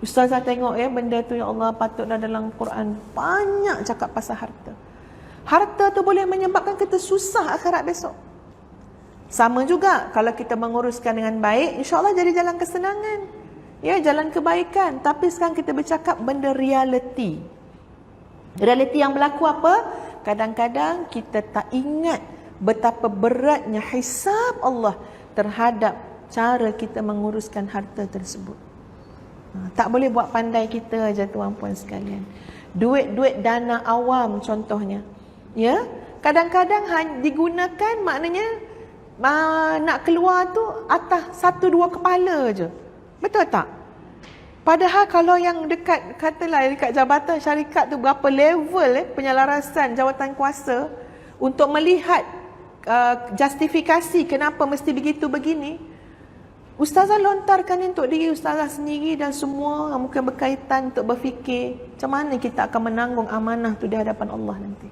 Ustazah tengok benda tu, ya Allah, patutlah dalam Quran banyak cakap pasal harta. Harta tu boleh menyebabkan kita susah akhirat besok. Sama juga kalau kita menguruskan dengan baik, insya-Allah jadi jalan kesenangan. Ya, jalan kebaikan. Tapi sekarang kita bercakap benda realiti. Realiti yang berlaku apa? Kadang-kadang kita tak ingat betapa beratnya hisab Allah terhadap cara kita menguruskan harta tersebut. Tak boleh buat pandai kita aja, tuan-puan sekalian. Duit-duit dana awam contohnya. Ya, kadang-kadang digunakan, maknanya nak keluar tu atas 1-2 kepala aja. Betul tak? Padahal kalau yang dekat, katalah dekat jabatan syarikat tu berapa level penyelarasan jawatan kuasa untuk melihat justifikasi kenapa mesti begitu begini. Ustazah lontarkan untuk diri ustazah sendiri dan semua yang mungkin berkaitan untuk berfikir macam mana kita akan menanggung amanah tu di hadapan Allah nanti.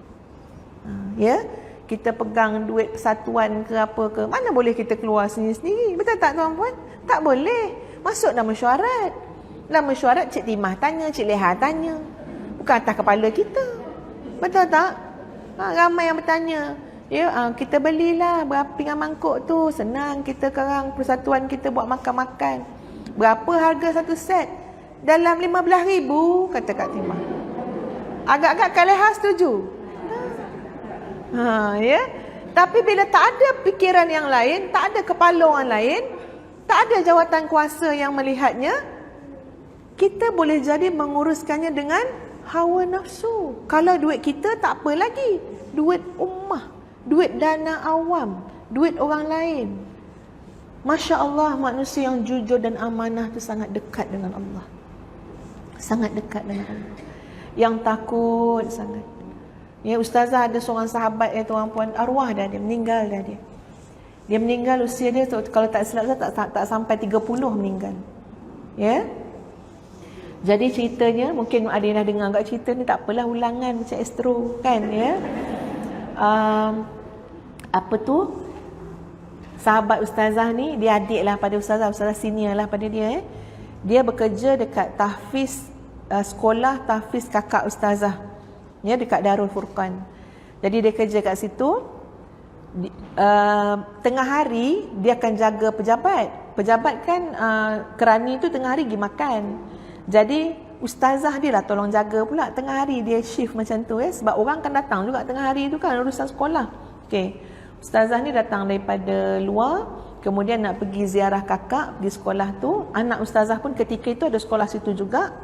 Ya, kita pegang duit persatuan ke apa ke, mana boleh kita keluar sendiri-sendiri. Betul tak tuan-puan? Tak boleh. Masuk dalam mesyuarat. Dalam mesyuarat Cik Timah tanya, Cik Leha tanya. Bukan atas kepala kita. Betul tak? Ramai yang bertanya. Ya, kita belilah berapa pinggan mangkuk tu, senang kita sekarang persatuan kita buat makan-makan. Berapa harga satu set? Dalam 15,000, kata Kak Timah. Agak-agak Kak Leha setuju. Ya. Tapi bila tak ada fikiran yang lain, tak ada kepala orang lain, tak ada jawatan kuasa yang melihatnya, kita boleh jadi menguruskannya dengan hawa nafsu. Kalau duit kita tak apa lagi, duit ummah, duit dana awam, duit orang lain. Masya Allah, manusia yang jujur dan amanah tu sangat dekat dengan Allah. Sangat dekat dengan Allah. Yang takut sangat. Ya, ustazah ada seorang sahabat tuan-puan, arwah dah dia, meninggal dah dia. Dia meninggal usia dia kalau tak silap saya tak sampai 30 meninggal. Ya. Jadi ceritanya, mungkin ada yang dah dengar kat cerita ni, tak apalah ulangan macam Astro kan, ya. Apa tu? Sahabat ustazah ni, dia adik lah pada ustazah senior lah pada dia. Dia bekerja dekat tahfiz, sekolah tahfiz kakak ustazah. Ya, dekat Darul Furqan. Jadi dia kerja kat situ. Tengah hari dia akan jaga pejabat. Pejabat kan kerani tu tengah hari pergi makan. Jadi ustazah dia lah tolong jaga pula tengah hari, dia shift macam tu sebab orang kan datang juga tengah hari tu kan, urusan sekolah. Okey. Ustazah ni datang daripada luar, kemudian nak pergi ziarah kakak di sekolah tu. Anak ustazah pun ketika itu ada sekolah situ juga.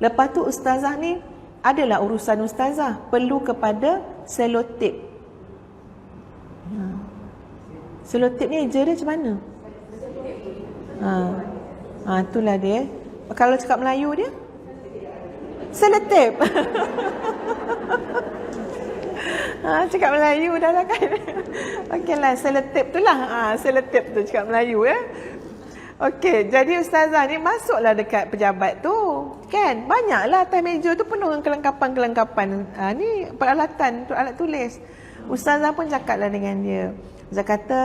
Lepas tu ustazah ni adalah urusan ustazah perlu kepada selotip. Selotip ni eja dia macam mana? Itulah dia. Kalau cakap Melayu dia selotip. Cakap Melayu dah lah kan. Okeylah, selotip tu lah. Selotip tu cakap Melayu ya. Okey, jadi ustazah ni masuklah dekat pejabat tu. Kan? Banyaklah atas meja tu penuh dengan kelengkapan-kelengkapan. Ni peralatan untuk alat tulis. Ustazah pun cakaplah dengan dia. Ustazah kata,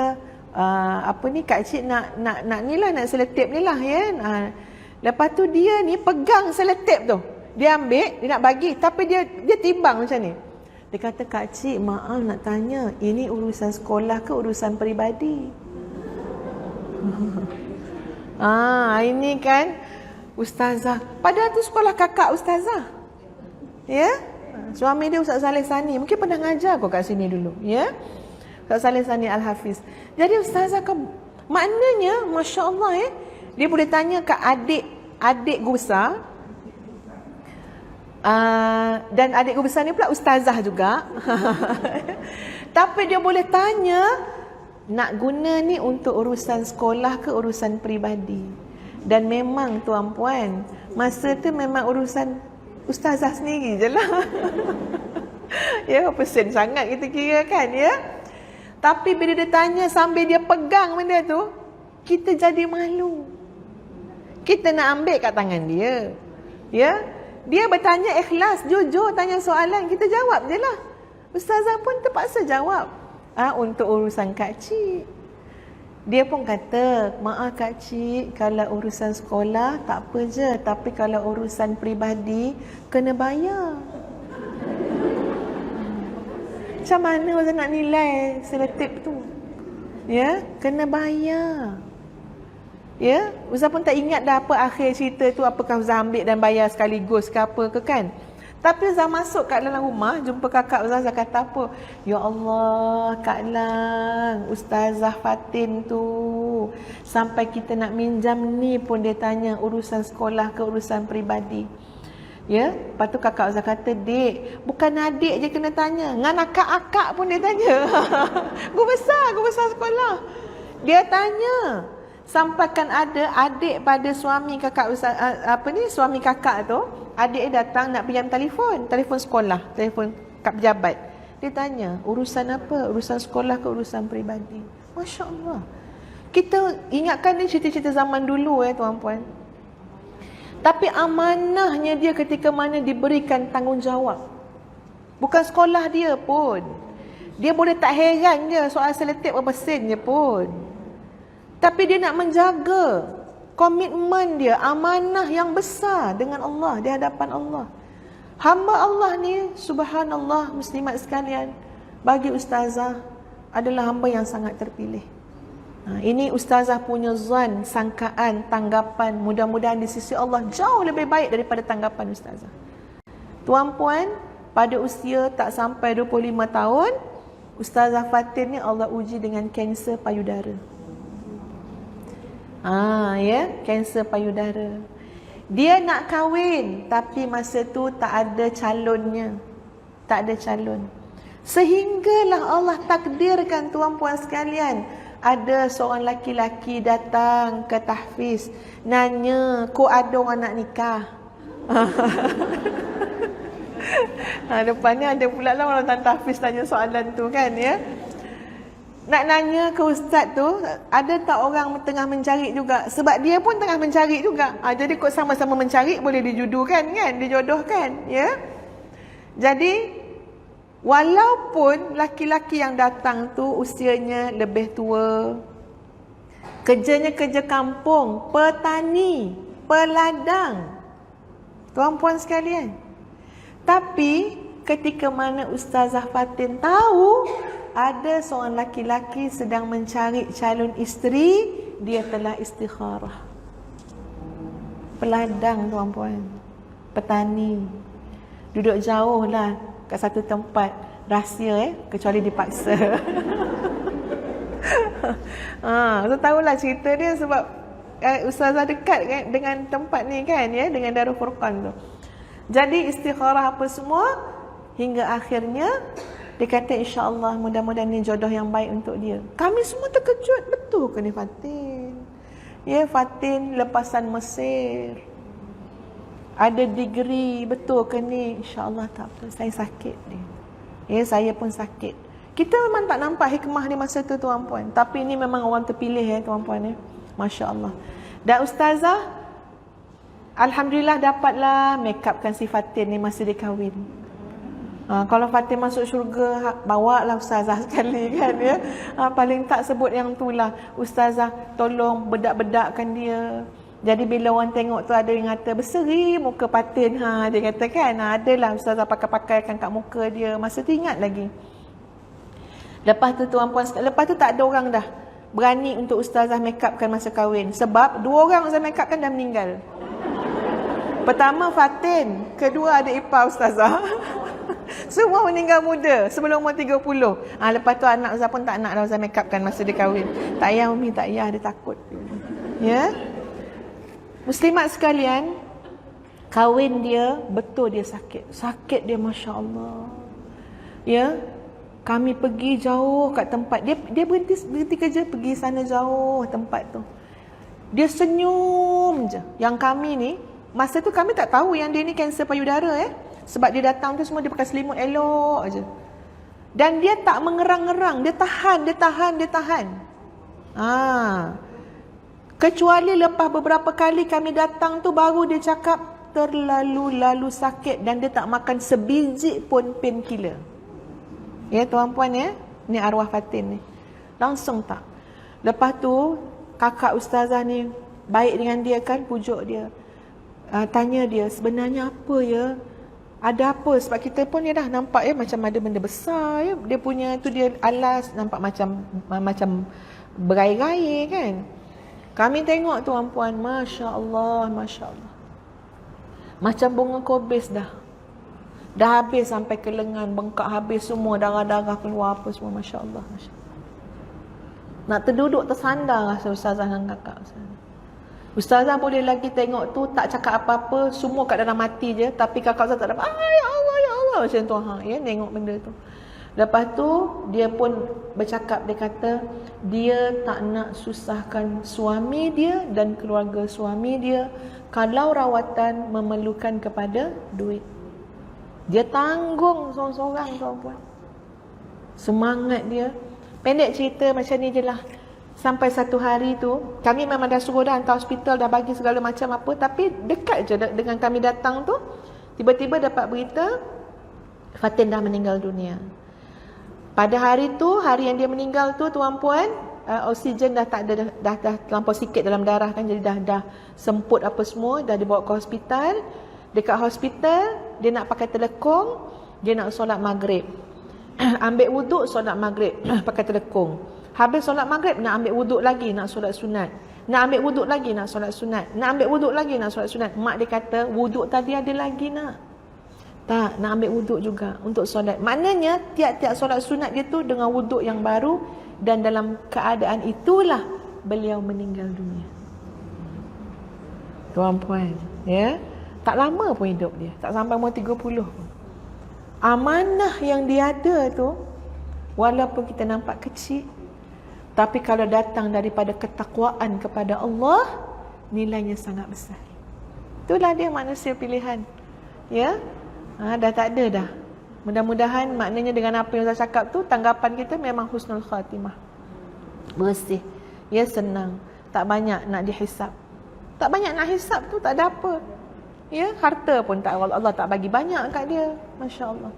apa ni kak cik nak ni lah, nak selotip ni lah ya. Lepas tu dia ni pegang selotip tu. Dia ambil, dia nak bagi, tapi dia timbang macam ni. Dia kata, kak cik maaf nak tanya, ini urusan sekolah ke urusan peribadi? Ini kan ustazah. Padahal tu sekolah kakak ustazah. Ya? Suami dia Ustaz Saleh Sani. Mungkin pernah ngajar kau kat sini dulu. Ya? Ustaz Saleh Sani Al-Hafiz. Jadi ustazah kau, maknanya Masya Allah dia boleh tanya ke adik guru besar. Dan adik guru besar ni pula ustazah juga. Tapi dia boleh tanya, nak guna ni untuk urusan sekolah ke urusan peribadi. Dan memang tuan-puan, masa tu memang urusan ustazah sendiri je lah. Ya, pesen sangat kita kira kan ya. Tapi bila dia tanya sambil dia pegang benda tu, kita jadi malu. Kita nak ambil kat tangan dia. Ya, dia bertanya ikhlas, jujur tanya soalan, kita jawab je lah. Ustazah pun terpaksa jawab. Untuk urusan kak cik. Dia pun kata, maaf Kak Cik, kalau urusan sekolah tak apa je, tapi kalau urusan peribadi kena bayar. Macam mana orang nak nilai selotip tu? Ya, kena bayar. Ya, Ustaz pun tak ingat dah apa akhir cerita tu, apakah Ustaz ambil dan bayar sekaligus ke apa ke kan. Tapi Ustaz masuk kat dalam rumah, jumpa kakak Ustaz kata apa? Ya Allah, Kak Lang, Ustazah Fatin tu, sampai kita nak minjam ni pun dia tanya urusan sekolah ke urusan peribadi. Ya, lepas tu kakak Ustaz kata, Dek, bukan adik je kena tanya, dengan akak-akak pun dia tanya. Guru besar sekolah. Dia tanya. Sampaikan ada adik pada suami kakak Ustaz, suami kakak tu, adik dia datang nak pinjam telefon sekolah, telefon kad pejabat. Dia tanya, urusan apa? Urusan sekolah ke urusan peribadi? Masya Allah. Kita ingatkan ni cerita-cerita zaman dulu tuan-puan. Tapi amanahnya dia ketika mana diberikan tanggungjawab. Bukan sekolah dia pun. Dia boleh tak heran je soal selotip berapa sen je pun. Tapi dia nak menjaga komitmen dia, amanah yang besar dengan Allah, di hadapan Allah. Hamba Allah ni, subhanallah muslimat sekalian, bagi ustazah adalah hamba yang sangat terpilih. Ini ustazah punya zan, sangkaan, tanggapan, mudah-mudahan di sisi Allah jauh lebih baik daripada tanggapan ustazah. Tuan-puan, pada usia tak sampai 25 tahun, Ustazah Fatin ni Allah uji dengan kanser payudara. Kanser payudara. Dia nak kahwin tapi masa tu tak ada calonnya. Tak ada calon. Sehinggalah Allah takdirkan tuan-puan sekalian, ada seorang laki-laki datang ke tahfiz, nanya, "Kau ada orang nak nikah?" Depannya ada pula lah orang tahfiz tanya soalan tu kan ya. Nak nanya ke ustaz tu, ada tak orang tengah mencari juga? Sebab dia pun tengah mencari juga. Jadi kok sama-sama mencari boleh dijodohkan kan? Dijodohkan, ya. Jadi walaupun laki-laki yang datang tu usianya lebih tua, kerjanya kerja kampung, petani, peladang, tuan-puan sekalian. Tapi ketika mana Ustazah Fatin tahu ada seorang laki-laki sedang mencari calon isteri, dia telah istikharah. Peladang tuan-puan, petani, duduk jauh lah kat satu tempat, rahsia kecuali dipaksa. So tahulah cerita dia sebab Ustazah dekat kan dengan tempat ni kan ya, dengan Darul Furqan tu. Jadi istikharah apa semua, hingga akhirnya dia kata insya-Allah mudah-mudahan ni jodoh yang baik untuk dia. Kami semua terkejut, betul ke ni Fatin? Ya, Fatin lepasan Mesir, ada degree, betul ke ni? InsyaAllah tak apa, saya sakit ni. Ya, saya pun sakit. Kita memang tak nampak hikmah di masa tu tuan-puan. Tapi ini memang orang terpilih ya tuan-puan ya. Masya Allah. Dan Ustazah alhamdulillah dapatlah make upkan si Fatin ni masa dia kahwin. Kalau Fatin masuk syurga, bawa lah Ustazah sekali kan ya. Paling tak sebut yang tu lah. Ustazah tolong bedak-bedakkan dia. Jadi bila orang tengok tu ada yang kata berseri muka Fatin, dia kata kan, adalah Ustazah pakai-pakaikan kat muka dia. Masa tu ingat lagi. Lepas tu tuan-puan, lepas tu tak ada orang dah berani untuk Ustazah make upkan masa kahwin. Sebab 2 orang Ustazah make upkan dah meninggal. Pertama Fatin, kedua ada ipar Ustazah. Semua meninggal muda sebelum umur 30. Lepas tu anak Ustazah pun tak nak dah Ustazah make upkan masa dia kahwin. Tak payah Umi, tak payah, dia takut. Ya. Muslimat sekalian, kahwin dia betul dia sakit. Sakit dia masya-Allah. Ya. Kami pergi jauh kat tempat dia berhenti kerja, pergi sana jauh tempat tu. Dia senyum je. Yang kami ni masa tu kami tak tahu yang dia ni kanser payudara sebab dia datang tu semua dia pakai selimut elok aje. Dan dia tak mengerang-ngerang, dia tahan. Kecuali lepas beberapa kali kami datang tu baru dia cakap terlalu sakit dan dia tak makan sebiji pun painkiller. Ya tuan-puan ya, ni arwah Fatin ni. Langsung tak. Lepas tu kakak ustazah ni baik dengan dia kan, pujuk dia. Tanya dia, sebenarnya apa ya? Ada apa? Sebab kita pun ya dah nampak ya macam ada benda besar ya. Dia punya tu dia alas nampak macam berai-rai kan. Kami tengok tu puan, Masya Allah, Masya Allah. Macam bunga kobis dah. Dah habis sampai ke lengan, bengkak habis semua, darah-darah keluar apa semua, Masya Allah, Masya Allah. Nak terduduk tersandar rasa ustazah dengan kakak. Ustazah boleh lagi tengok tu, tak cakap apa-apa, semua kat dalam mati je. Tapi kakak ustazah tak dapat, ya Allah, ya Allah, macam tu. Ya, tengok benda tu. Lepas tu, dia pun bercakap, dia kata, dia tak nak susahkan suami dia dan keluarga suami dia kalau rawatan memerlukan kepada duit. Dia tanggung seorang-seorang, tuan-puan. Semangat dia. Pendek cerita macam ni je lah. Sampai satu hari tu, kami memang dah suruh dah hantar hospital, dah bagi segala macam apa. Tapi dekat je dengan kami datang tu, tiba-tiba dapat berita, Fatin dah meninggal dunia. Pada hari tu, hari yang dia meninggal tu, tuan-puan, oksigen dah tak ada, dah terlampau sikit dalam darah kan. Jadi dah semput apa semua, dah dibawa ke hospital. Dekat hospital, dia nak pakai telekung, dia nak solat maghrib. Ambil wuduk, solat maghrib, pakai telekung. Habis solat maghrib, nak ambil wuduk lagi, nak solat sunat. Nak ambil wuduk lagi, nak solat sunat. Nak ambil wuduk lagi, nak solat sunat. Mak dia kata, wuduk tadi ada lagi nak. Tak, nak ambil wuduk juga untuk solat. Maknanya, tiap-tiap solat sunat dia tu dengan wuduk yang baru. Dan dalam keadaan itulah, beliau meninggal dunia. Tuan-puan, ya. Tak lama pun hidup dia. Tak sampai umur 30 pun. Amanah yang dia ada tu, walaupun kita nampak kecil, tapi kalau datang daripada ketakwaan kepada Allah, nilainya sangat besar. Itulah dia manusia pilihan. Ya, dah tak ada dah. Mudah-mudahan maknanya dengan apa yang saya cakap tu, tanggapan kita memang husnul khatimah. Bersih. Ya, senang. Tak banyak nak dihisap. Tak banyak nak hisap tu tak ada apa. Ya, harta pun tak, Allah tak bagi banyak kat dia. Masya Allah.